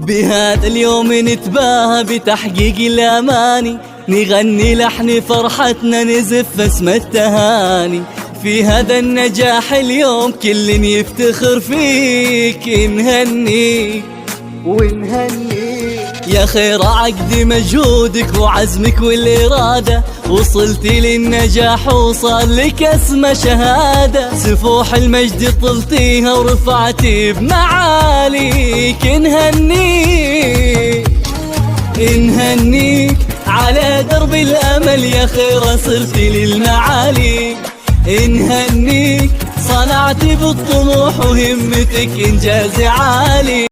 بهذا اليوم نتباهى بتحقيق الأماني، نغني لحن فرحتنا نزف اسم التهاني. في هذا النجاح اليوم كل يفتخر فيك، نهنيك ونهنيك يا خير عقد مجهودك وعزمك والإرادة، وصلتي للنجاح وصار لك اسم شهادة. سفوح المجد طلتيها ورفعتي بمعاليك، نهنيك نهنيك على درب الأمل يا خير صرتي للمعالي. نهنيك صنعتي بالطموح وهمتك إنجاز عالي.